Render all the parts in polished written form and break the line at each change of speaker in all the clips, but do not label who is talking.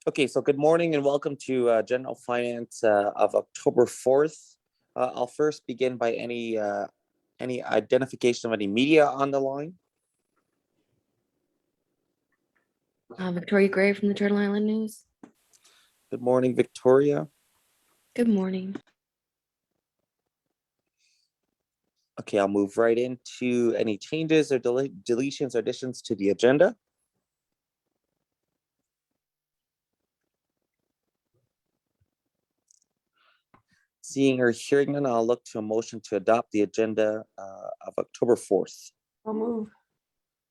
Okay, so good morning and welcome to General Finance of October 4th. I'll first begin by any identification of any media on the line.
Victoria Gray from the Turtle Island News.
Good morning, Victoria.
Good morning.
Okay, I'll move right into any changes or deletions or additions to the agenda. Seeing or hearing none, I'll look to a motion to adopt the agenda of October 4th.
I'll move.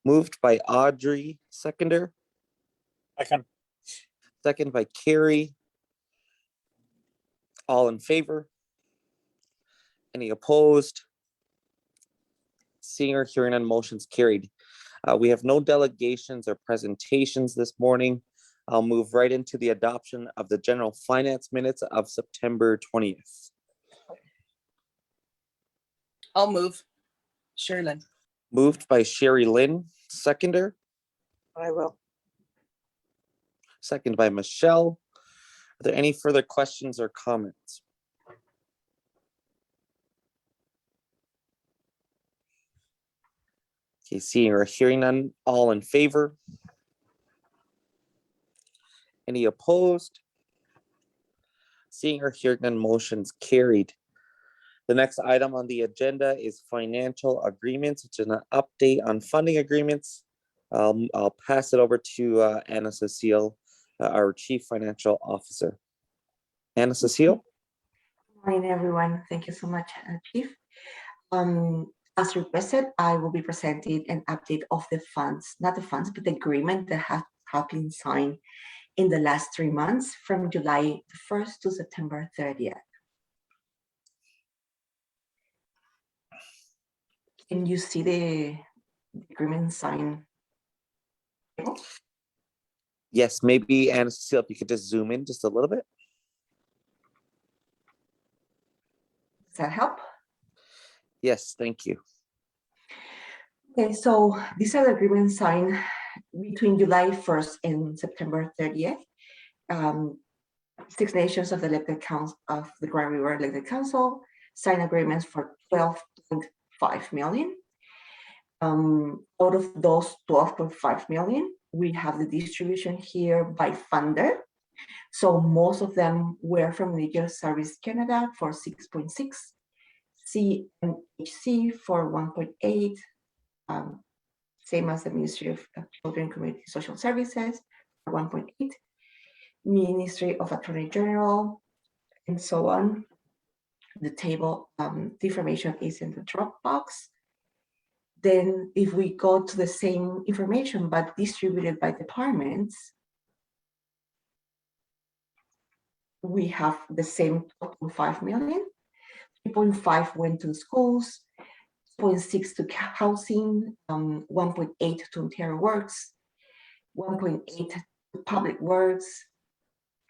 Moved by Audrey, seconder. Second by Carrie. All in favor? Any opposed? Seeing or hearing none, motion's carried. We have no delegations or presentations this morning. I'll move right into the adoption of the general finance minutes of September 20th.
I'll move. Sherlyn.
Moved by Sherry Lynn, seconder.
I will.
Second by Michelle. Are there any further questions or comments? Okay, seeing or hearing none, all in favor? Any opposed? Seeing or hearing none, motion's carried. The next item on the agenda is financial agreements, which is an update on funding agreements. I'll pass it over to Anna Cecile, our Chief Financial Officer. Anna Cecile.
Good morning, everyone. Thank you so much, Chief. As requested, I will be presenting an update of the funds, not the funds, but the agreement that have been signed in the last 3 months from July 1st to September 30th. Can you see the agreement signed?
Yes, maybe Anna Cecile, if you could just zoom in just a little bit.
Does that help?
Yes, thank you.
Okay, so these are the agreements signed between July 1st and September 30th. 6 nations of the elected council of the Grand River Elected Council signed agreements for 12.5 million. Out of those 12.5 million, we have the distribution here by funder. So most of them were from Legal Service Canada for 6.6, CMHC for 1.8, same as the Ministry of Children, Community Social Services for 1.8, Ministry of Attorney General, and so on. The table, the information is in the Dropbox. Then if we go to the same information, but distributed by departments, we have the same 12.5 million. 3.5 went to schools, 0.6 to housing, 1.8 to Ontario Works, 1.8 to Public Works,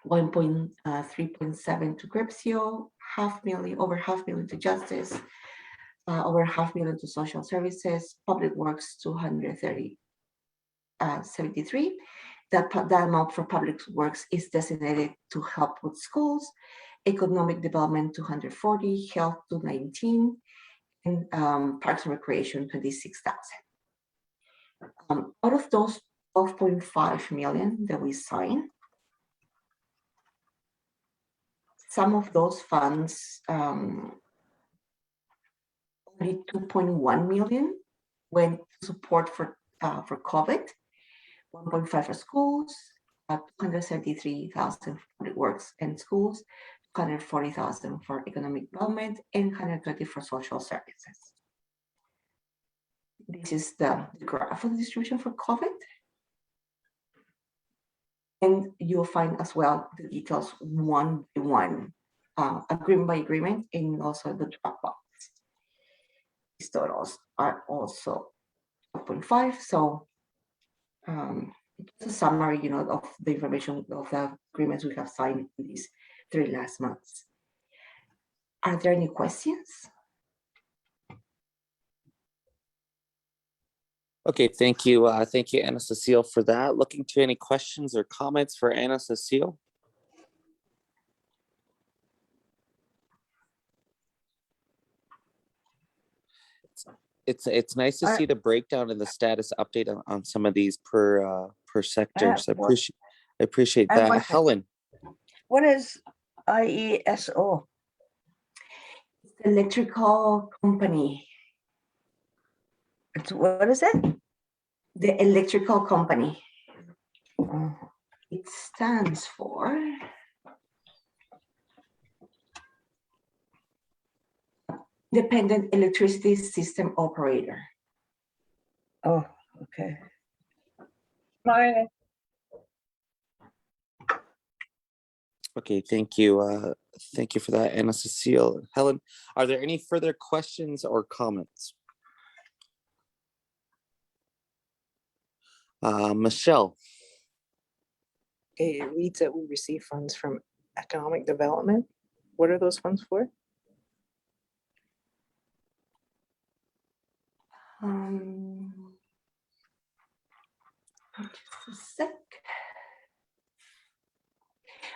3.7 to Gripsio, over half million to Justice, over $500,000 to Social Services, Public Works 273. That amount for Public Works is designated to help with schools, Economic Development 240, Health 219, and Parks and Recreation 26,000. Out of those 12.5 million that we signed, some of those funds, only 2.1 million went to support for COVID, 1.5 for schools, 273,000 for Public Works and schools, 240,000 for economic development, and 120 for social services. This is the graph of the distribution for COVID. And you'll find as well the details one by one, agreement by agreement, and also the Dropbox. These totals are also 12.5. So it's a summary, of the information of the agreements we have signed in these 3 last months. Are there any questions?
Okay, thank you. Thank you, Anna Cecile, for that. Looking to any questions or comments for Anna Cecile? It's nice to
I-
see the breakdown and the status update on some of these per sector. So I appreciate
I have
that.
one-
Helen,
What is IESO?
Electrical company,
What is it?
the electrical company.
Oh,
It stands for Independent Electricity System Operator.
Oh, okay.
okay, thank you. Thank you for that, Anna Cecile. Helen, are there any further questions or comments? Michelle,
Okay, it reads that we receive funds from economic development. What are those funds for?
Just a sec.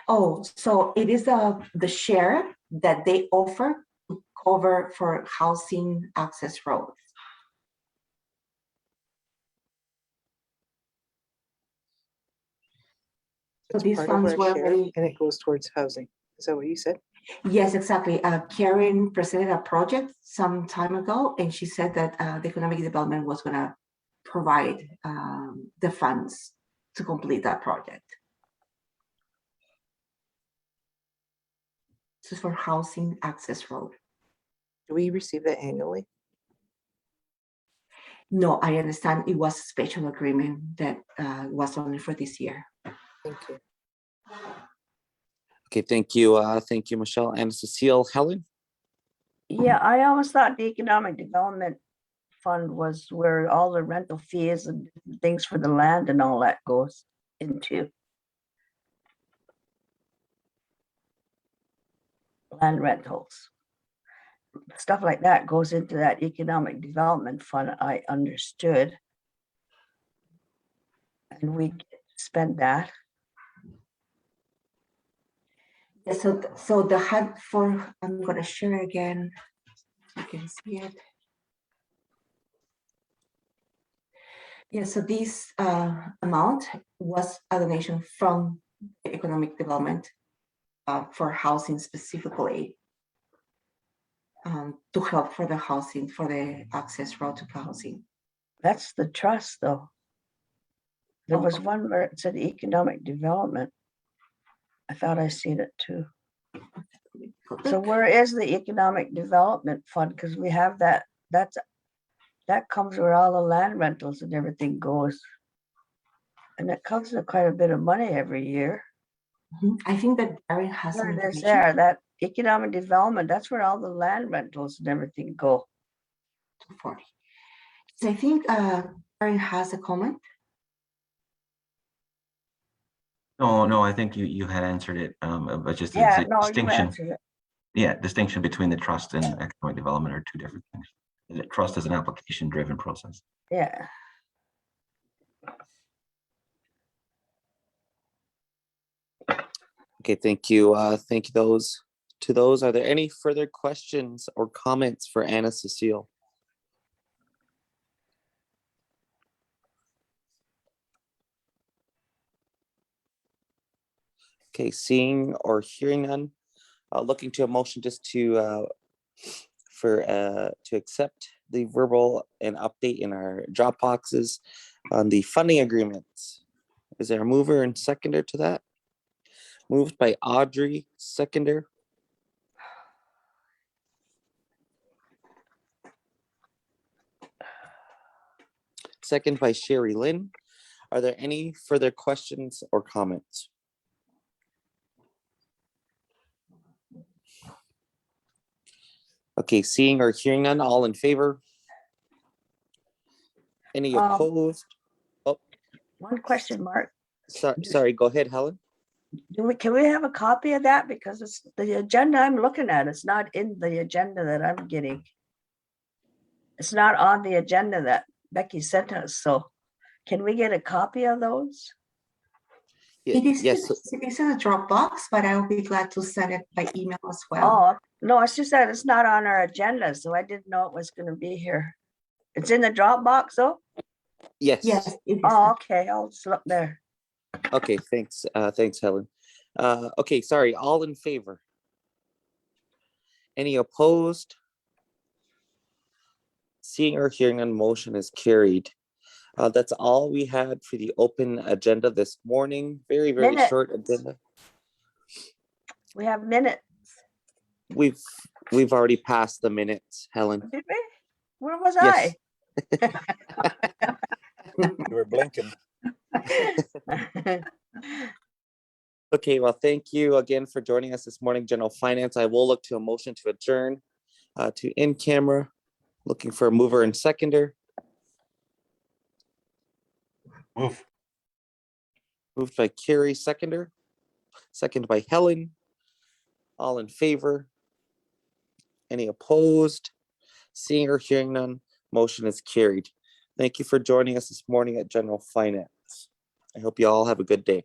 Oh, so it is the share that they offer to cover for housing access roads. So
It's
these
part of
funds
our
were
share
already-
and it goes towards housing. Is that what you said?
Yes, exactly. Karen presented a project some time ago, and she said that the economic development was going to provide the funds to complete that project. This is for housing access road.
Do we receive that annually?
No, I understand it was a special agreement that was only for this year.
Thank you.
okay, thank you. Thank you, Michelle. Anna Cecile, Helen.
Yeah, I always thought the Economic Development Fund was where all the rental fees and things for the land and all that goes into. Land rentals. Stuff like that goes into that Economic Development Fund, I understood. And we spend that.
Yeah, so the HUD for, I'm going to share again. You can see it. Yeah, so this amount was a donation from the economic development for housing specifically to help for the housing, for the access road to housing.
That's the trust, though. There was
Oh.
one where it said economic development. I thought I seen it too. So where is the economic development fund? Because we have that, that comes where all the land rentals and everything goes. And it comes to quite a bit of money every year.
I think that Darren has some
There it is
information.
there, that economic development, that's where all the land rentals and everything go.
240. So I think Darren has a comment.
No, I think you had answered it, but just
Yeah,
a
no, you
distinction.
answered it.
Yeah, distinction between the trust and economic development are two different things. The trust is an application-driven process.
Yeah.
Okay, thank you. Thank you to those. Are there any further questions or comments for Anna Cecile? Okay, seeing or hearing none, looking to a motion just to accept the verbal and update in our drop boxes on the funding agreements. Is there a mover and seconder to that? Moved by Audrey, seconder. Second by Sherry Lynn. Are there any further questions or comments? Okay, seeing or hearing none, all in favor? Any opposed?
One question mark.
Sorry, go ahead, Helen.
Can we have a copy of that? Because it's the agenda I'm looking at. It's not in the agenda that I'm getting. It's not on the agenda Becky sent us, so can we get a copy of those?
It is,
Yes,
it's in a Dropbox, but I will be glad to send it by email as well.
Oh, no, it's just that it's not on our agenda, so I didn't know it was gonna be here. It's in the Dropbox, though?
yes.
Yes, it is.
Oh, okay, I'll just look there.
Okay, thanks. Thanks, Helen. Okay, sorry, all in favor? Any opposed? Seeing or hearing none, motion is carried. That's all we had for the open agenda this morning. Very, very
Minute.
short agenda.
We have minutes,
We've already passed the minutes, Helen.
did we? Where was
Yes.
You were blinking.
I?
Okay, well, thank you again for joining us this morning, General Finance. I will look to a motion to adjourn to in camera. Looking for a mover and seconder.
Move.
Moved by Carrie, seconder. Second by Helen. All in favor? Any opposed? Seeing or hearing none, motion is carried. Thank you for joining us this morning at General Finance. I hope you all have a good day.